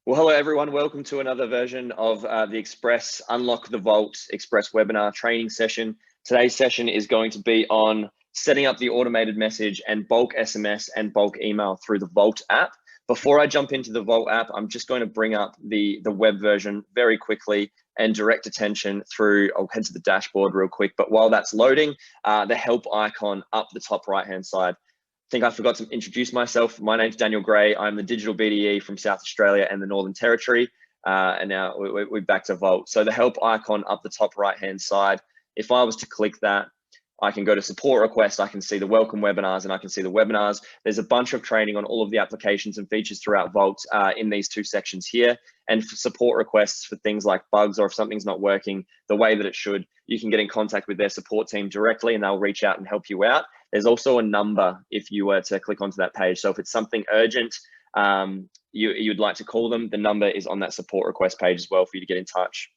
Well, hello everyone. Welcome to another version of the Express Unlock the Vault Express webinar training session. Today's session is going to be on setting up the automated message and bulk SMS and bulk email through the Vault app. Before I jump into the Vault app, I'm just going to bring up the web version very quickly and direct attention through. I'll head to the dashboard real quick, but while that's loading, the help icon up the top right-hand side. I think I forgot to introduce myself. My name's Daniel Gray. I'm the digital BDE from South Australia and the Northern Territory. And now we're back to Vault. So the help icon up the top right-hand side, if I was to click that, I can go to support requests. I can see the welcome webinars and I can see the webinars. There's a bunch of training on all of the applications and features throughout Vault in these two sections here. And for support requests for things like bugs or if something's not working the way that it should, you can get in contact with their support team directly and they'll reach out and help you out. There's also a number if you were to click onto that page. So if it's something urgent, you'd like to call them, the number is on that support request page as well for you to get in touch.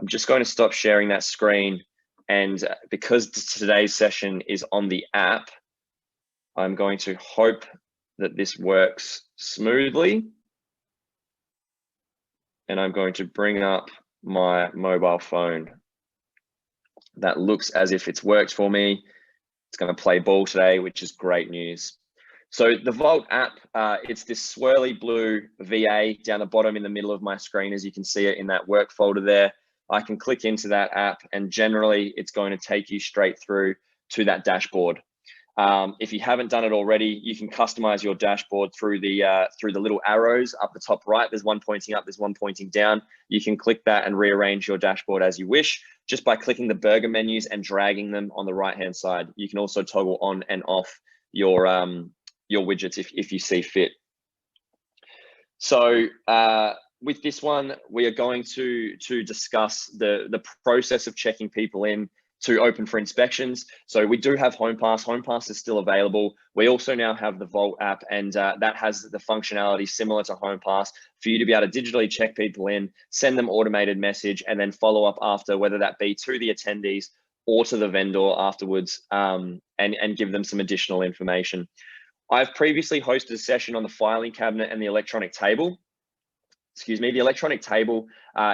I'm just going to stop sharing that screen. And because today's session is on the app, I'm going to hope that this works smoothly. And I'm going to bring up my mobile phone. That looks as if it's worked for me. It's going to play ball today, which is great news. So the Vault app, it's this swirly blue VA down the bottom in the middle of my screen, as you can see it in that work folder there. I can click into that app and generally it's going to take you straight through to that dashboard. If you haven't done it already, you can customize your dashboard through the little arrows up the top right. There's one pointing up, there's one pointing down. You can click that and rearrange your dashboard as you wish just by clicking the burger menus and dragging them on the right-hand side. You can also toggle on and off your widgets if you see fit. So with this one, we are going to discuss the process of checking people in to open for inspections. So we do have HomePass. HomePass is still available. We also now have the Vault app, and that has the functionality similar to HomePass for you to be able to digitally check people in, send them automated message, and then follow up after, whether that be to the attendees or to the vendor afterwards, and give them some additional information. I've previously hosted a session on the filing cabinet and the electronic table. Excuse me, the electronic table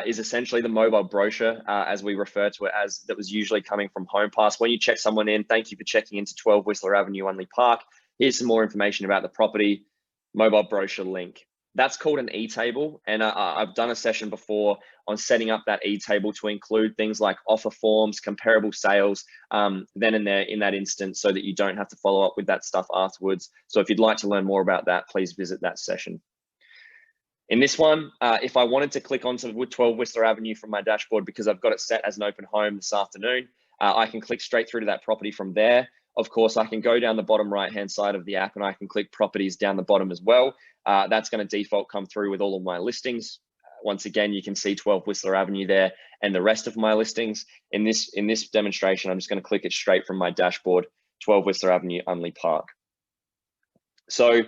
is essentially the mobile brochure, as we refer to it as, that was usually coming from HomePass. When you check someone in, thank you for checking into 12 Whistler Avenue, Unley Park. Here's some more information about the property, mobile brochure link. That's called an e-table. And I've done a session before on setting up that e-table to include things like offer forms, comparable sales, then and there in that instance, so that you don't have to follow up with that stuff afterwards. So if you'd like to learn more about that, please visit that session. In this one, if I wanted to click onto 12 Whistler Avenue from my dashboard because I've got it set as an open home this afternoon, I can click straight through to that property from there. Of course, I can go down the bottom right-hand side of the app and I can click properties down the bottom as well. That's going to default come through with all of my listings. Once again, you can see 12 Whistler Avenue there and the rest of my listings. In this demonstration, I'm just going to click it straight from my dashboard, 12 Whistler Avenue, Unley Park. So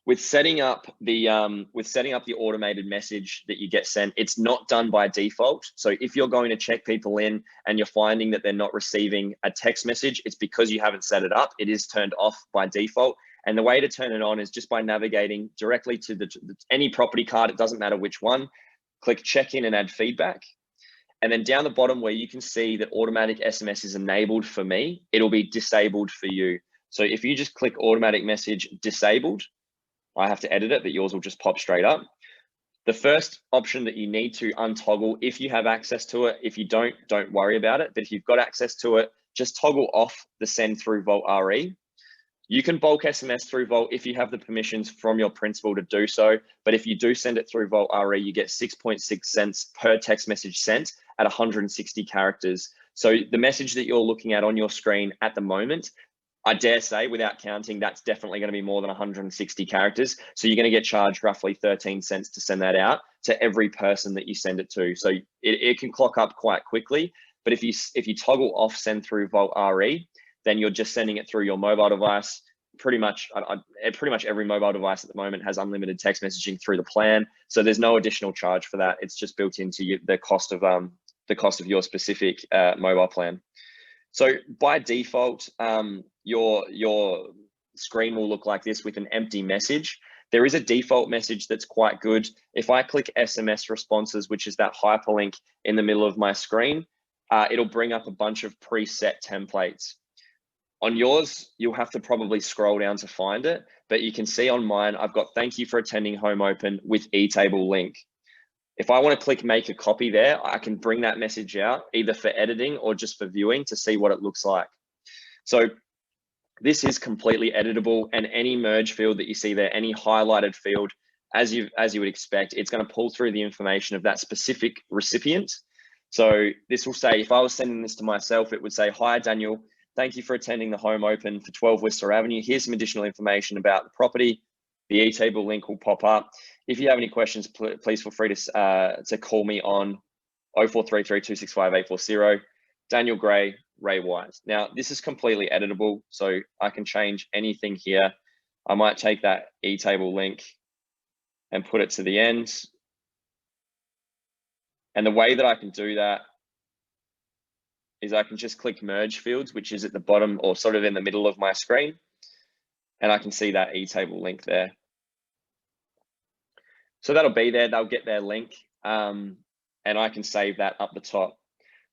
with setting up the automated message that you get sent, it's not done by default. So if you're going to check people in and you're finding that they're not receiving a text message, it's because you haven't set it up. It is turned off by default. And the way to turn it on is just by navigating directly to any property card. It doesn't matter which one. Click check in and add feedback. And then down the bottom where you can see that automatic SMS is enabled for me, it'll be disabled for you. So if you just click automatic message disabled, I have to edit it, but yours will just pop straight up. The first option that you need to untoggle if you have access to it. If you don't worry about it. But if you've got access to it, just toggle off the send through VaultRE. You can bulk SMS through Vault if you have the permissions from your principal to do so. But if you do send it through VaultRE, you get 6.6 cents per text message sent at 160 characters. So the message that you're looking at on your screen at the moment, I dare say, without counting, that's definitely going to be more than 160 characters. So you're going to get charged roughly 13 cents to send that out to every person that you send it to. So it can clock up quite quickly. But if you toggle off send through VaultRE, then you're just sending it through your mobile device. Pretty much every mobile device at the moment has unlimited text messaging through the plan. So there's no additional charge for that. It's just built into the cost of your specific mobile plan. So by default, your screen will look like this with an empty message. There is a default message that's quite good. If I click SMS responses, which is that hyperlink in the middle of my screen, it'll bring up a bunch of preset templates. On yours, you'll have to probably scroll down to find it, but you can see on mine, I've got thank you for attending home open with e-table link. If I want to click make a copy there, I can bring that message out either for editing or just for viewing to see what it looks like. So this is completely editable, and any merge field that you see there, any highlighted field, as you would expect, it's going to pull through the information of that specific recipient. So this will say, if I was sending this to myself, it would say, hi, Daniel, thank you for attending the home open for 12 Whistler Avenue. Here's some additional information about the property. The e-table link will pop up. If you have any questions, please feel free to call me on 0433 265 840. Daniel Gray, Ray White. Now, this is completely editable, so I can change anything here. I might take that e-table link and put it to the end. And the way that I can do that is I can just click merge fields, which is at the bottom or sort of in the middle of my screen. And I can see that e-table link there. So that'll be there, they'll get their link, and I can save that up the top.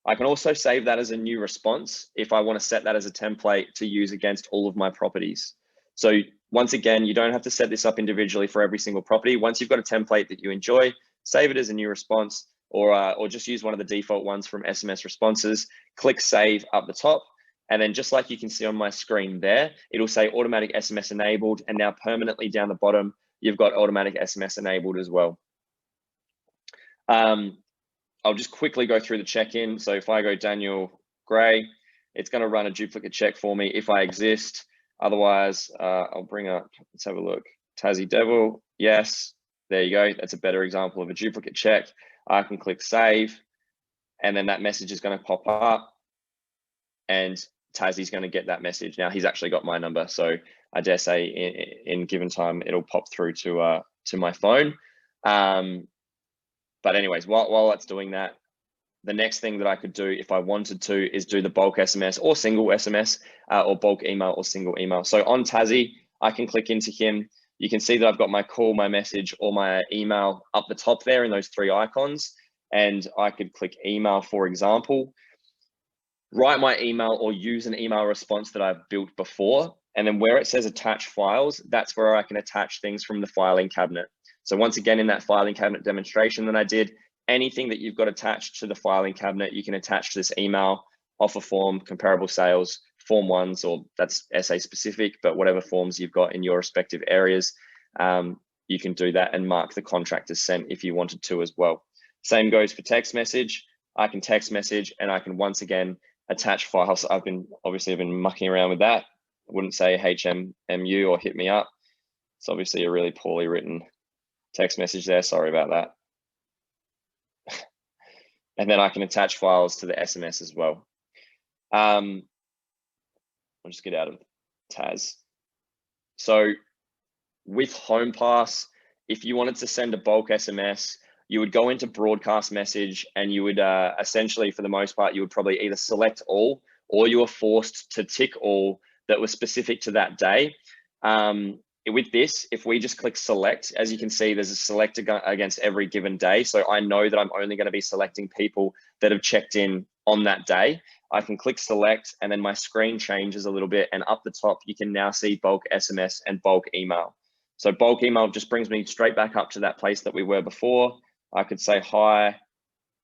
I can also save that as a new response if I want to set that as a template to use against all of my properties. So once again, you don't have to set this up individually for every single property. Once you've got a template that you enjoy, save it as a new response, or just use one of the default ones from SMS responses, click save up the top. And then just like you can see on my screen there, it'll say automatic SMS enabled. And now permanently down the bottom, you've got automatic SMS enabled as well. I'll just quickly go through the check-in. So if I go Daniel Gray, it's going to run a duplicate check for me if I exist. Otherwise, I'll bring up, let's have a look. Tassie Devil, yes, there you go. That's a better example of a duplicate check. I can click save, and then that message is going to pop up, and Tassie's going to get that message. Now he's actually got my number, so I dare say in given time it'll pop through to my phone. But anyways, while that's doing that, the next thing that I could do if I wanted to is do the bulk SMS or single SMS or bulk email or single email. So on Tassie, I can click into him. You can see that I've got my call, my message, or my email up the top there in those three icons. And I could click email, for example, write my email or use an email response that I've built before. And then where it says attach files, that's where I can attach things from the filing cabinet. So once again, in that filing cabinet demonstration that I did, anything that you've got attached to the filing cabinet, you can attach to this email, offer form, comparable sales, form ones, or that's SA specific, but whatever forms you've got in your respective areas, you can do that and mark the contract as sent if you wanted to as well. Same goes for text message. I can text message and I can once again attach files. I've been mucking around with that. I wouldn't say HMMU or hit me up. It's obviously a really poorly written text message there. Sorry about that. And then I can attach files to the SMS as well. I'll just get out of Taz. So with HomePass, if you wanted to send a bulk SMS, you would go into broadcast message and you would essentially, for the most part, you would probably either select all or you were forced to tick all that was specific to that day. With this, if we just click select, as you can see, there's a select against every given day. So I know that I'm only going to be selecting people that have checked in on that day. I can click select and then my screen changes a little bit. And up the top, you can now see bulk SMS and bulk email. So bulk email just brings me straight back up to that place that we were before. I could say hi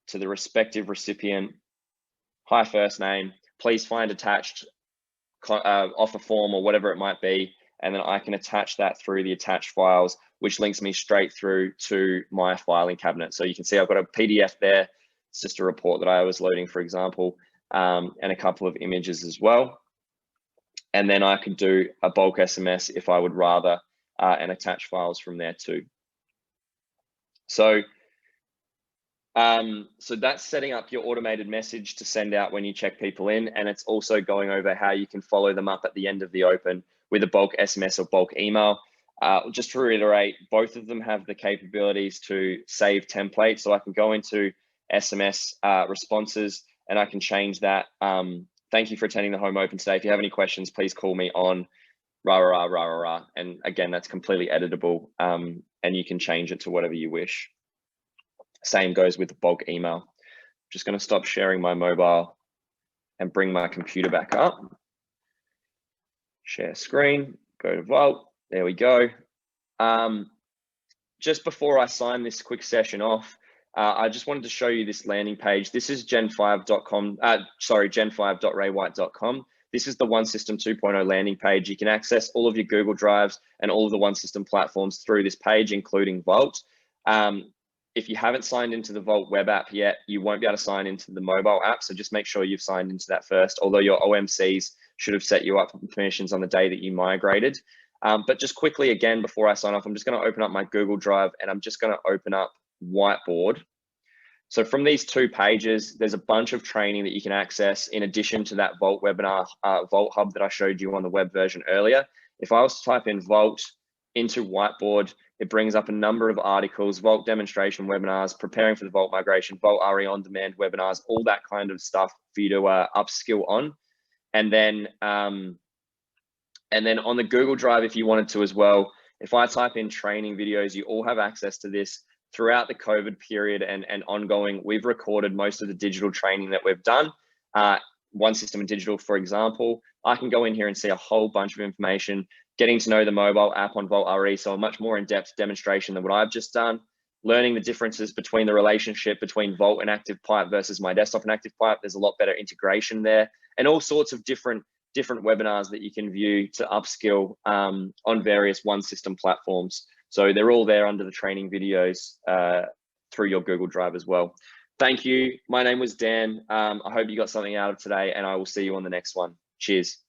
to the respective recipient. Hi, first name. Please find attached offer form or whatever it might be. And then I can attach that through the attached files, which links me straight through to my filing cabinet. So you can see I've got a PDF there. It's just a report that I was loading, for example, and a couple of images as well. And then I could do a bulk SMS if I would rather, and attach files from there too. So that's setting up your automated message to send out when you check people in. And it's also going over how you can follow them up at the end of the open with a bulk SMS or bulk email. Just to reiterate, both of them have the capabilities to save templates. So I can go into SMS responses and I can change that. Thank you for attending the home open today. If you have any questions, please call me on rah, rah, rah, rah, rah. And again, that's completely editable, and you can change it to whatever you wish. Same goes with the bulk email. Just going to stop sharing my mobile and bring my computer back up. Share screen, go to Vault. There we go. Just before I sign this quick session off, I just wanted to show you this landing page. This is gen5.com, gen5.rewhite.com. This is the One System 2.0 landing page. You can access all of your Google Drives and all of the One System platforms through this page, including Vault. If you haven't signed into the Vault web app yet, you won't be able to sign into the mobile app. So just make sure you've signed into that first, although your OMCs should have set you up for permissions on the day that you migrated. But just quickly again, before I sign off, I'm just going to open up my Google Drive and I'm just going to open up Whiteboard. So from these 2 pages, there's a bunch of training that you can access in addition to that Vault webinar, Vault Hub that I showed you on the web version earlier. If I was to type in Vault into Whiteboard, it brings up a number of articles, Vault demonstration webinars, preparing for the Vault migration, VaultRE on-demand webinars, all that kind of stuff for you to upskill on. And then on the Google Drive, if you wanted to as well, if I type in training videos, you all have access to this. Throughout the COVID period and ongoing, we've recorded most of the digital training that we've done. One System and Digital, for example, I can go in here and see a whole bunch of information, getting to know the mobile app on VaultRE, so a much more in-depth demonstration than what I've just done, learning the differences between the relationship between Vault and ActivePipe versus my desktop and ActivePipe. There's a lot better integration there, and all sorts of different webinars that you can view to upskill on various One System platforms. So they're all there under the training videos through your Google Drive as well. Thank you. My name was Dan. I hope you got something out of today, and I will see you on the next one. Cheers.